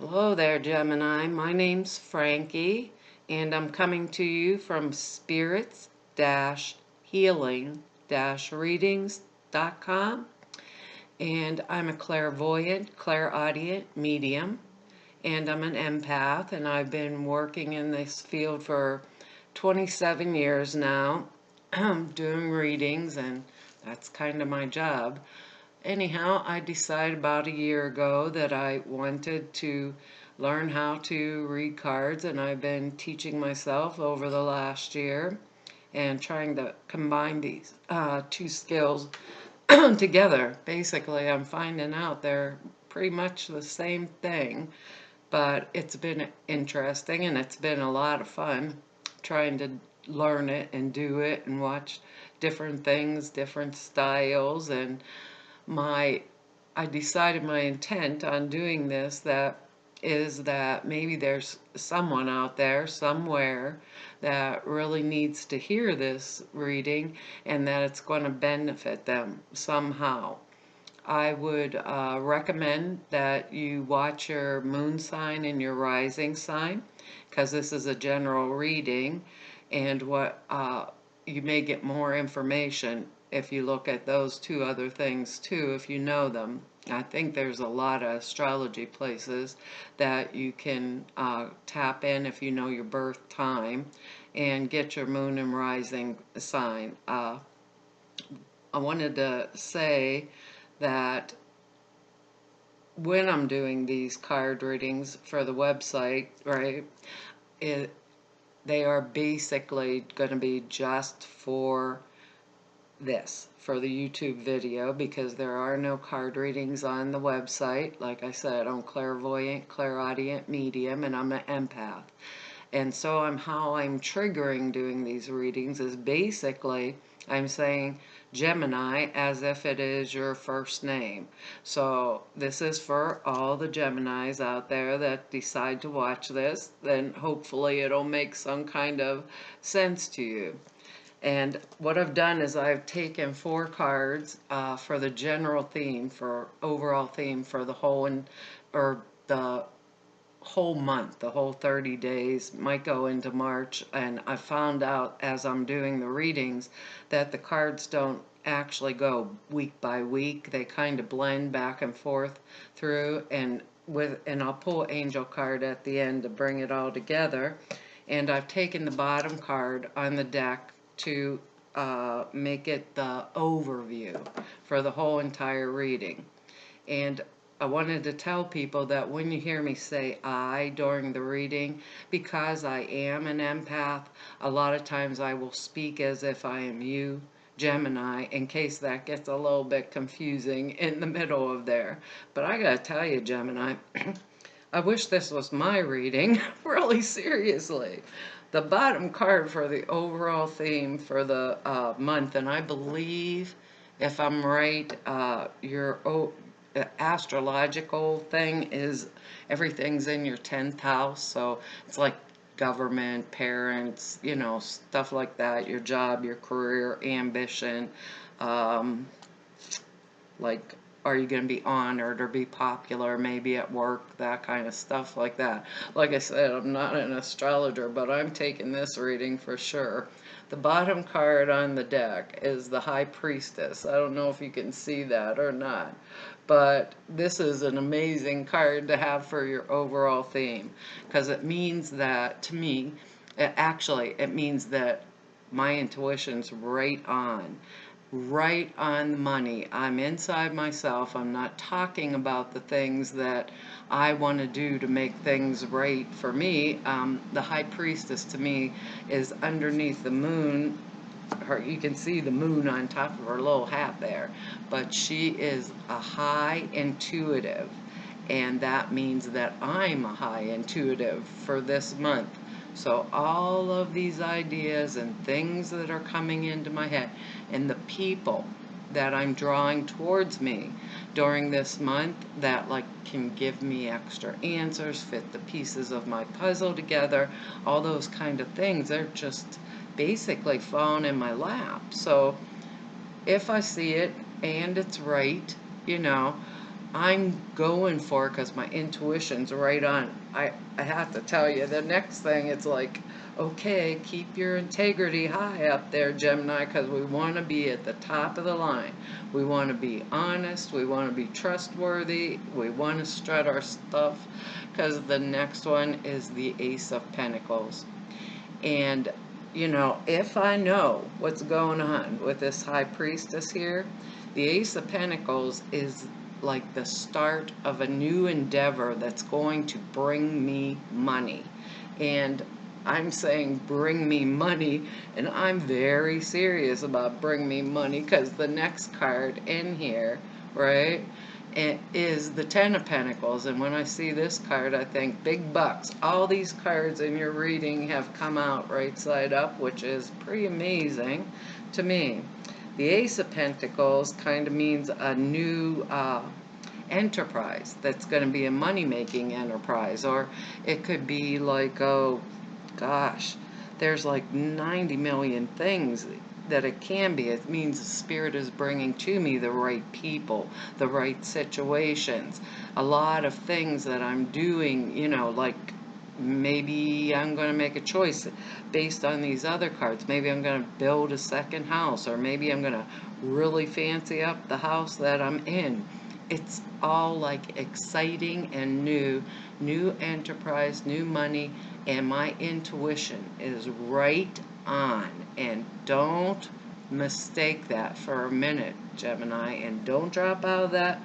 Hello there, Gemini. My name's Frankie, and I'm coming to you from spirits-healing-readings.com. And I'm a clairvoyant, clairaudient medium, and I'm an empath, and I've been working in this field for 27 years now, doing readings, and that's kind of my job. Anyhow, I decided about a year ago that I wanted to learn how to read cards, and I've been teaching myself over the last year and trying to combine these two skills together. Basically, I'm finding out they're pretty much the same thing, but it's been interesting and it's been a lot of fun trying to learn it and do it and watch different things, different styles, and my I decided my intent on doing this that maybe there's someone out there somewhere that really needs to hear this reading and that it's going to benefit them somehow. I would recommend that you watch your moon sign and your rising sign, because this is a general reading, and you may get more information if you look at those two other things too, if you know them. I think there's a lot of astrology places that you can tap in if you know your birth time and get your moon and rising sign. I wanted to say that when I'm doing these card readings for the website, right, they are basically going to be just for for the YouTube video, because there are no card readings on the website. Like I said, I'm clairvoyant, clairaudient medium, and I'm an empath. And so how I'm triggering doing these readings is basically I'm saying Gemini as if it is your first name. So this is for all the Geminis out there that decide to watch this. Then hopefully it'll make some kind of sense to you. And what I've done is I've taken 4 cards for the general theme, for overall theme for the the whole month, the whole 30 days, might go into March. And I found out as I'm doing the readings that the cards don't actually go week by week. They kind of blend back and forth through, and I'll pull angel card at the end to bring it all together. And I've taken the bottom card on the deck to make it the overview for the whole entire reading. And I wanted to tell people that when you hear me say I during the reading, because I am an empath, a lot of times I will speak as if I am you, Gemini, in case that gets a little bit confusing in the middle of there. But I gotta tell you, Gemini, I wish this was my reading, really seriously. The bottom card for the overall theme for the month, and I believe, if I'm right, your astrological thing is everything's in your 10th house, so it's like government, parents, stuff like that, your job, your career, ambition, um, like, are you going to be honored or be popular maybe at work, that kind of stuff like that. Like I said, I'm not an astrologer, but I'm taking this reading for sure. The bottom card on the deck is the High Priestess. I don't know if you can see that or not, but this is an amazing card to have for your overall theme, because it means that, to me, it means that my intuition's right on the money. I'm inside myself. I'm not talking about the things that I want to do to make things right for me. The High Priestess to me is underneath the moon. You can see the moon on top of her little hat there, but she is a high intuitive, and that means that I'm a high intuitive for this month. So all of these ideas and things that are coming into my head and the people that I'm drawing towards me during this month that can give me extra answers, fit the pieces of my puzzle together, all those kind of things, they're just basically falling in my lap. So if I see it and it's right, you know, I'm going for it because my intuition's right on. I have to tell you, the next thing, it's like, okay, keep your integrity high up there, Gemini, because we want to be at the top of the line. We want to be honest. We want to be trustworthy. We want to strut our stuff, because the next one is the Ace of Pentacles. And, if I know what's going on with this High Priestess here, the Ace of Pentacles is like the start of a new endeavor that's going to bring me money. And I'm saying bring me money, and I'm very serious about bring me money, because the next card in here, right, it is the Ten of Pentacles. And when I see this card, I think big bucks. All these cards in your reading have come out right side up, which is pretty amazing to me. The Ace of Pentacles kind of means a new enterprise that's going to be a money-making enterprise. Or it could be like, oh gosh, there's like 90 million things that it can be. It means the Spirit is bringing to me the right people, the right situations. A lot of things that I'm doing, like maybe I'm going to make a choice based on these other cards. Maybe I'm going to build a second house, or maybe I'm going to really fancy up the house that I'm in. It's all like exciting and new enterprise, new money, and my intuition is right on. And don't mistake that for a minute, Gemini, and don't drop out of that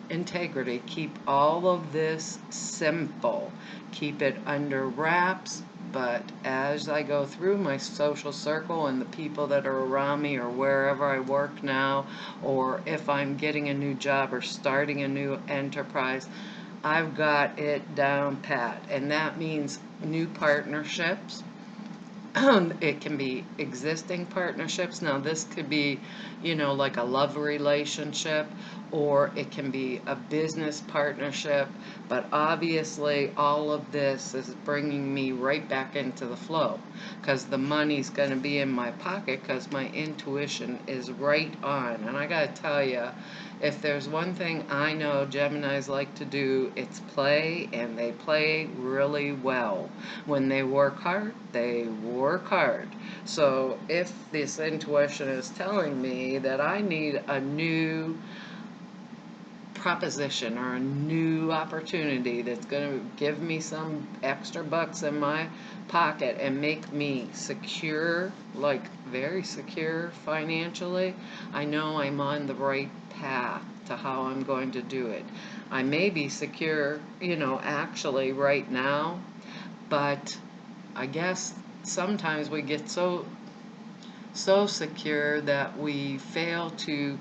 integrity. Keep all of this simple. Keep it under wraps. But as I go through my social circle and the people that are around me, or wherever I work now, or if I'm getting a new job or starting a new enterprise, I've got it down pat. And that means new partnerships. It can be existing partnerships. Now, this could be, like a love relationship, or it can be a business partnership. But obviously, all of this is bringing me right back into the flow, because the money's going to be in my pocket, because my intuition is right on. And I got to tell you, if there's one thing I know Geminis like to do, it's play, and they play really well. When they work hard, they work hard. So if this intuition is telling me that I need a new proposition or a new opportunity that's going to give me some extra bucks in my pocket and make me secure, like very secure financially, I know I'm on the right path to how I'm going to do it. I may be secure, actually right now, but I guess sometimes we get so secure that we fail to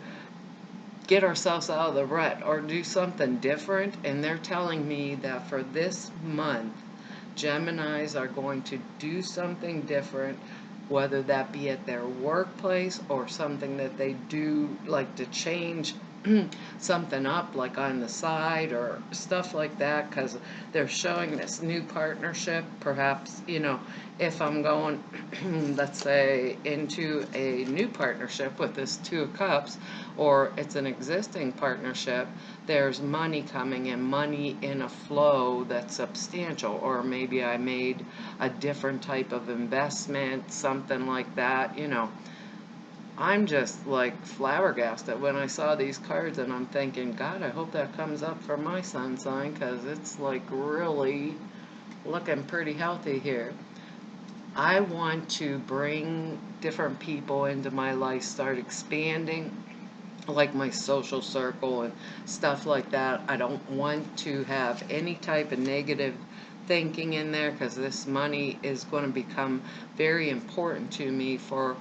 get ourselves out of the rut or do something different. And they're telling me that for this month, Geminis are going to do something different, whether that be at their workplace or something that they do, like to change something up, like on the side or stuff like that, because they're showing this new partnership. Perhaps, if I'm going, let's say, into a new partnership with this Two of Cups, or it's an existing partnership, there's money coming in, money in a flow that's substantial. Or maybe I made a different type of investment, something like that. I'm just like flabbergasted when I saw these cards, and I'm thinking, God, I hope that comes up for my sun sign, because it's like really looking pretty healthy here. I want to bring different people into my life, start expanding like my social circle and stuff like that. I don't want to have any type of negative thinking in there, because this money is going to become very important to me for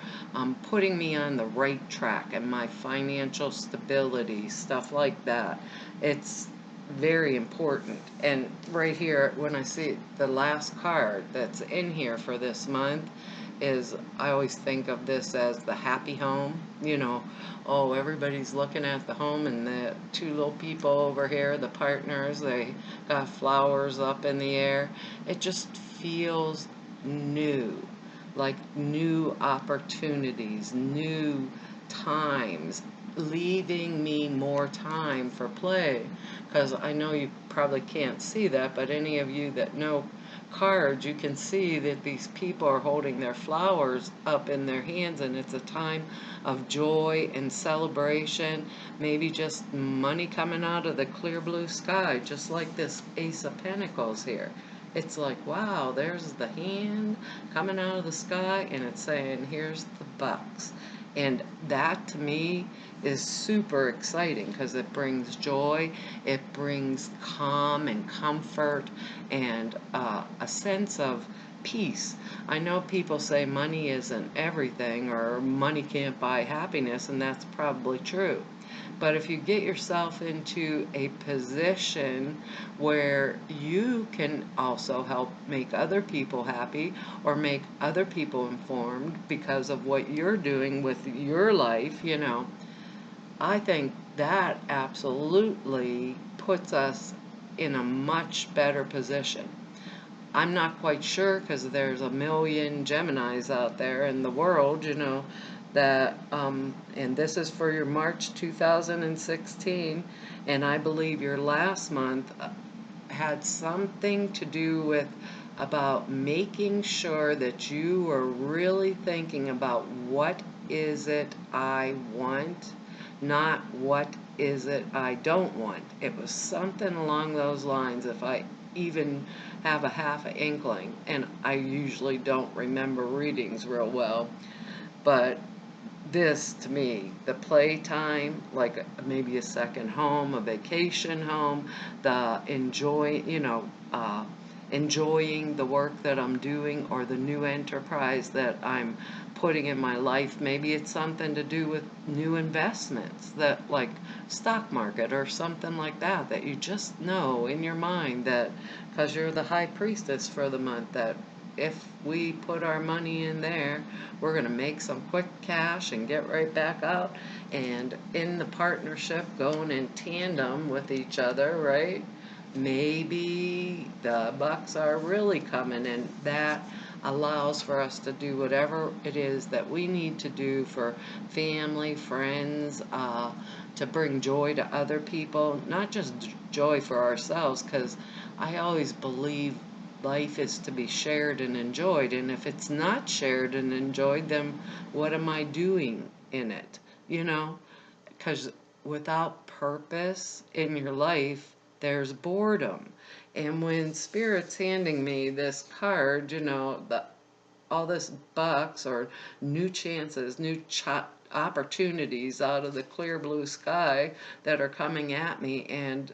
putting me on the right track and my financial stability, stuff like that. It's very important. And right here, when I see the last card that's in here for this month, is, I always think of this as the happy home. Oh, everybody's looking at the home, and the two little people over here, the partners, they got flowers up in the air. It just feels new, like new opportunities, new times. leaving me more time for play. Because I know you probably can't see that, but any of you that know cards, you can see that these people are holding their flowers up in their hands, and it's a time of joy and celebration, maybe just money coming out of the clear blue sky, just like this Ace of Pentacles here. It's like, wow, there's the hand coming out of the sky, and it's saying, here's the bucks. And that to me is super exciting because it brings joy, it brings calm and comfort, and a sense of peace. I know people say money isn't everything or money can't buy happiness, and that's probably true. But if you get yourself into a position where you can also help make other people happy or make other people informed because of what you're doing with your life, I think that absolutely puts us in a much better position. I'm not quite sure because there's a million Geminis out there in the world, that, and this is for your March 2016, and I believe your last month had something to do with about making sure that you are really thinking about what is it I want, not what is it I don't want. It was something along those lines, if I even have a half an inkling, and I usually don't remember readings real well, but this to me, the playtime, like maybe a second home, a vacation home, the enjoying the work that I'm doing or the new enterprise that I'm putting in my life. Maybe it's something to do with new investments, that like stock market or something like that, that you just know in your mind that because you're the high priestess for the month, that if we put our money in there, we're going to make some quick cash and get right back out, and in the partnership going in tandem with each other, right? Maybe the bucks are really coming, and that allows for us to do whatever it is that we need to do for family, friends, to bring joy to other people, not just joy for ourselves, because I always believe life is to be shared and enjoyed, and if it's not shared and enjoyed, then what am I doing in it? Because without purpose in your life, there's boredom. And when Spirit's handing me this card, all this bucks or new chances, opportunities out of the clear blue sky that are coming at me. And,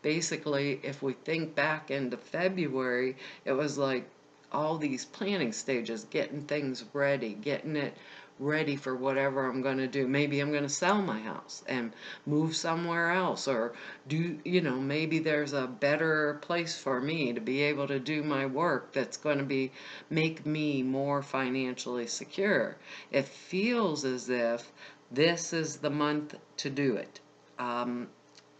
basically, if we think back into February, it was like all these planning stages, getting things ready, getting it ready for whatever I'm going to do. Maybe I'm going to sell my house and move somewhere else, or maybe there's a better place for me to be able to do my work that's going to make me more financially secure. It feels as if this is the month to do it.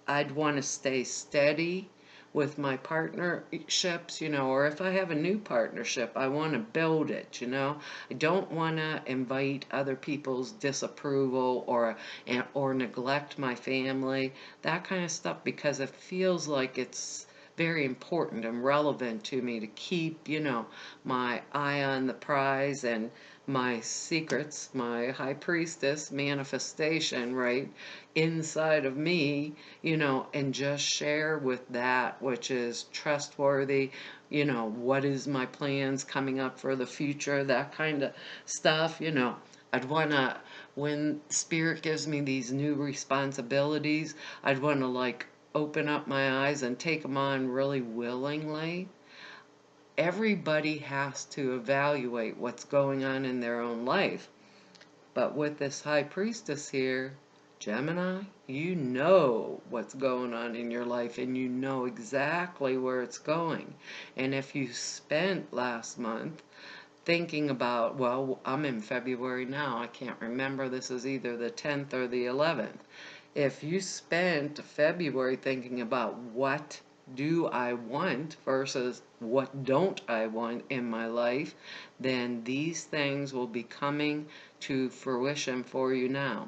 I'd want to stay steady with my partnerships, or if I have a new partnership, I want to build it, I don't want to invite other people's disapproval or neglect my family, that kind of stuff, because it feels like it's very important and relevant to me to keep, my eye on the prize and my secrets, my high priestess manifestation, right, inside of me, and just share with that which is trustworthy, what is my plans coming up for the future, that kind of stuff, I'd want to, when Spirit gives me these new responsibilities, I'd want to like open up my eyes and take them on really willingly. Everybody has to evaluate what's going on in their own life. But with this high priestess here, Gemini, you know what's going on in your life, and you know exactly where it's going. And if you spent last month thinking about, well, I'm in February now, I can't remember, this is either the 10th or the 11th. If you spent February thinking about what do I want versus what don't I want in my life, then these things will be coming to fruition for you now.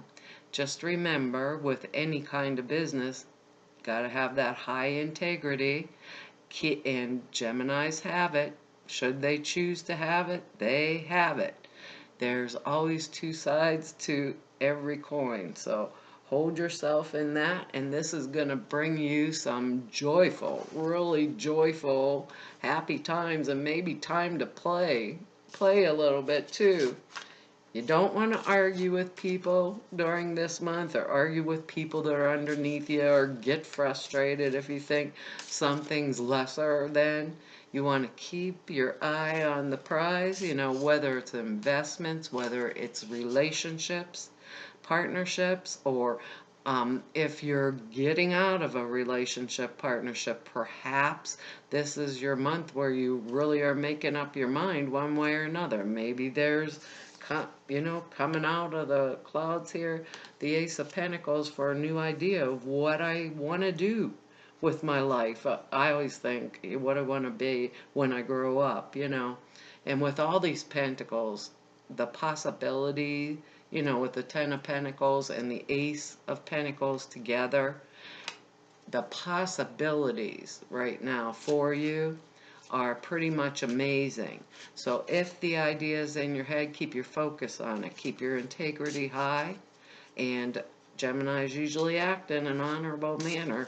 Just remember, with any kind of business, gotta have that high integrity, and Geminis have it. Should they choose to have it, they have it. There's always two sides to every coin, so hold yourself in that, and this is going to bring you some joyful, really joyful, happy times, and maybe time to play a little bit too. You don't want to argue with people during this month, or argue with people that are underneath you, or get frustrated if you think something's lesser than. You want to keep your eye on the prize, whether it's investments, whether it's relationships, partnerships, or if you're getting out of a relationship, partnership, perhaps this is your month where you really are making up your mind one way or another. Maybe there's coming out of the clouds here, the Ace of Pentacles, for a new idea of what I want to do with my life. I always think what I want to be when I grow up, And with all these pentacles, the possibility, with the Ten of Pentacles and the Ace of Pentacles together, the possibilities right now for you are pretty much amazing. So if the idea is in your head, keep your focus on it. Keep your integrity high. And Geminis usually act in an honorable manner.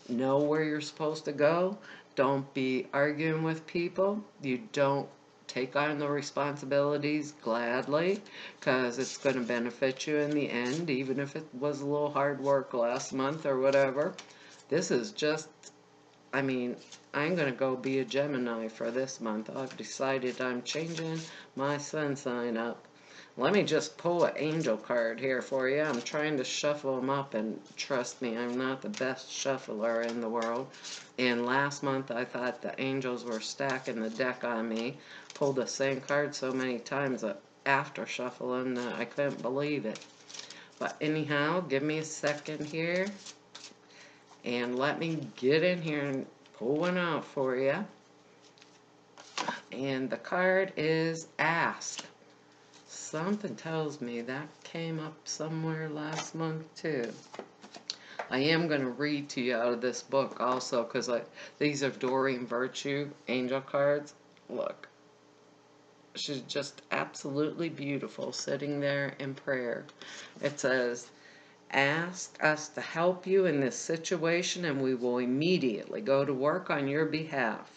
Know where you're supposed to go. Don't be arguing with people. You don't take on the responsibilities gladly, because it's going to benefit you in the end, even if it was a little hard work last month or whatever. This is just, I'm going to go be a Gemini for this month. I've decided I'm changing my sun sign up. Let me just pull an angel card here for you. I'm trying to shuffle them up, and trust me, I'm not the best shuffler in the world. And last month I thought the angels were stacking the deck on me. Pulled the same card so many times after shuffling that I couldn't believe it. But anyhow, give me a second here, and let me get in here and pull one out for you. And the card is Ask. Something tells me that came up somewhere last month too. I am going to read to you out of this book also, because these are Doreen Virtue angel cards. Look, she's just absolutely beautiful sitting there in prayer. It says, ask us to help you in this situation, and we will immediately go to work on your behalf.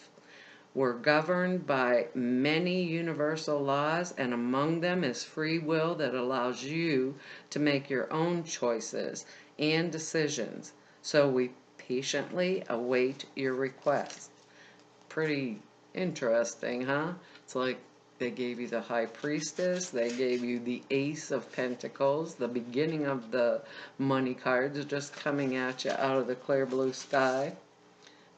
We're governed by many universal laws, and among them is free will that allows you to make your own choices and decisions. So we patiently await your requests. Pretty interesting, huh? It's like they gave you the High Priestess, they gave you the Ace of Pentacles, the beginning of the money cards just coming at you out of the clear blue sky.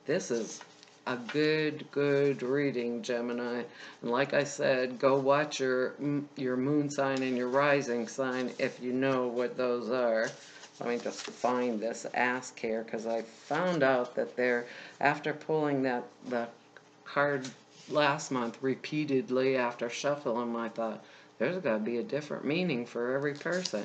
This is a good reading, Gemini. And like I said, go watch your moon sign and your rising sign if you know what those are. Let me just find this Ask here, because I found out that after pulling the card last month repeatedly after shuffling, I thought there's got to be a different meaning for every person.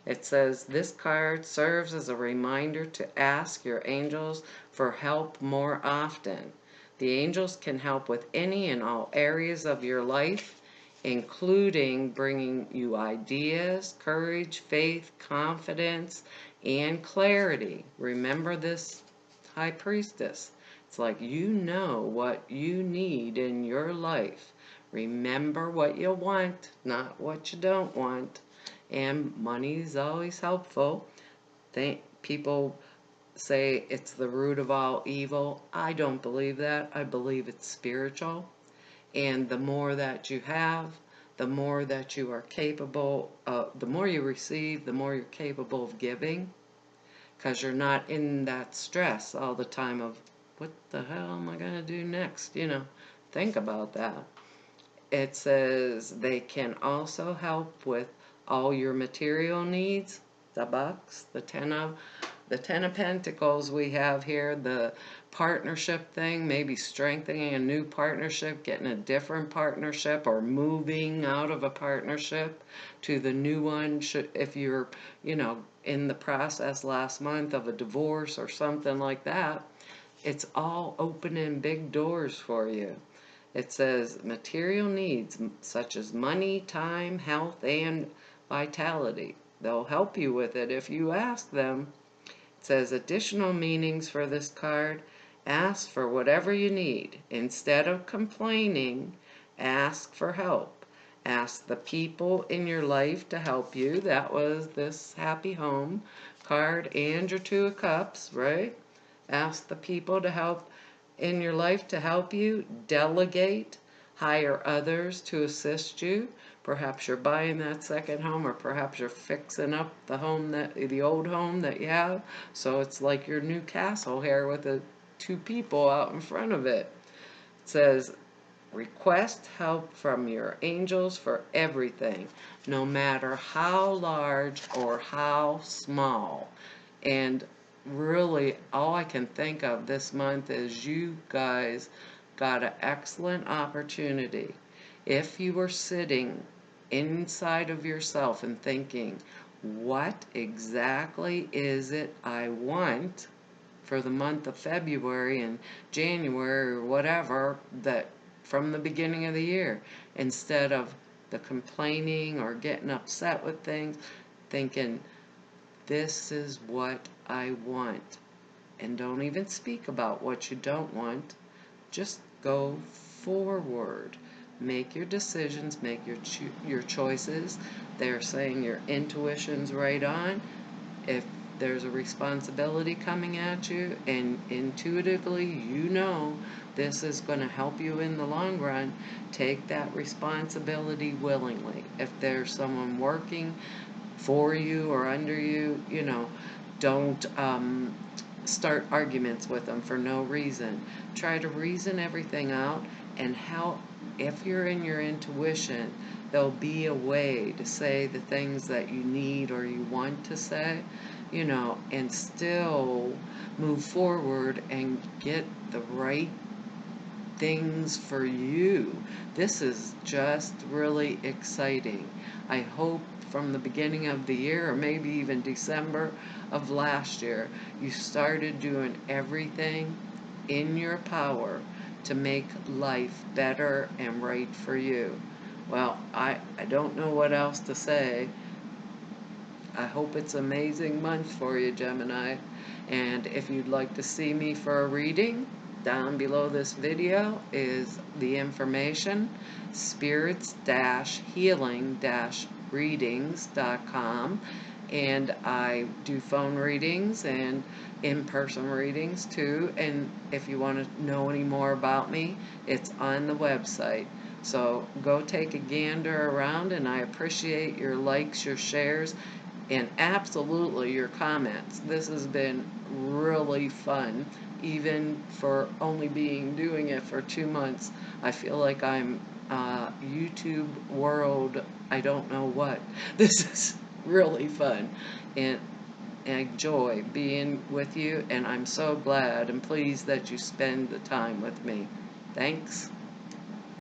It says, this card serves as a reminder to ask your angels for help more often. The angels can help with any and all areas of your life, including bringing you ideas, courage, faith, confidence, and clarity. Remember this, High Priestess. It's like you know what you need in your life. Remember what you want, not what you don't want. And money is always helpful. People say it's the root of all evil. I don't believe that. I believe it's spiritual. And the more that you have, the more that you are capable of, the more you receive, the more you're capable of giving. Because you're not in that stress all the time of, what the hell am I going to do next? Think about that. It says they can also help with all your material needs, the bucks, the 10 of The Ten of Pentacles we have here, the partnership thing, maybe strengthening a new partnership, getting a different partnership, or moving out of a partnership to the new one. If you're, in the process last month of a divorce or something like that, it's all opening big doors for you. It says material needs such as money, time, health, and vitality. They'll help you with it if you ask them. It says additional meanings for this card. Ask for whatever you need. Instead of complaining, ask for help. Ask the people in your life to help you. That was this happy home card and your Two of Cups, right? Ask the people to help in your life to help you. Delegate. Hire others to assist you. Perhaps you're buying that second home, or perhaps you're fixing up the old home that you have. So it's like your new castle here with the two people out in front of it. It says, request help from your angels for everything, no matter how large or how small. And really, all I can think of this month is you guys got an excellent opportunity. If you were sitting inside of yourself and thinking, what exactly is it I want for the month of February and January or whatever, that from the beginning of the year, instead of the complaining or getting upset with things, thinking, this is what I want. And don't even speak about what you don't want. Just go forward. Make your decisions, make your choices. They're saying your intuition's right on. If there's a responsibility coming at you and intuitively you know this is going to help you in the long run, take that responsibility willingly. If there's someone working for you or under you, don't start arguments with them for no reason. Try to reason everything out, and how, if you're in your intuition, there'll be a way to say the things that you need or you want to say, and still move forward and get the right things for you. This is just really exciting. I hope from the beginning of the year, or maybe even December of last year, you started doing everything in your power to make life better and right for you. Well, I don't know what else to say. I hope it's an amazing month for you, Gemini. And if you'd like to see me for a reading, down below this video is the information, spirits-healing-readings.com. And I do phone readings and in-person readings too. And if you want to know any more about me, it's on the website. So go take a gander around, and I appreciate your likes, your shares, and absolutely your comments. This has been really fun, even for only doing it for 2 months. I feel like I'm YouTube world, I don't know what. This is really fun, and I enjoy being with you, and I'm so glad and pleased that you spend the time with me. Thanks.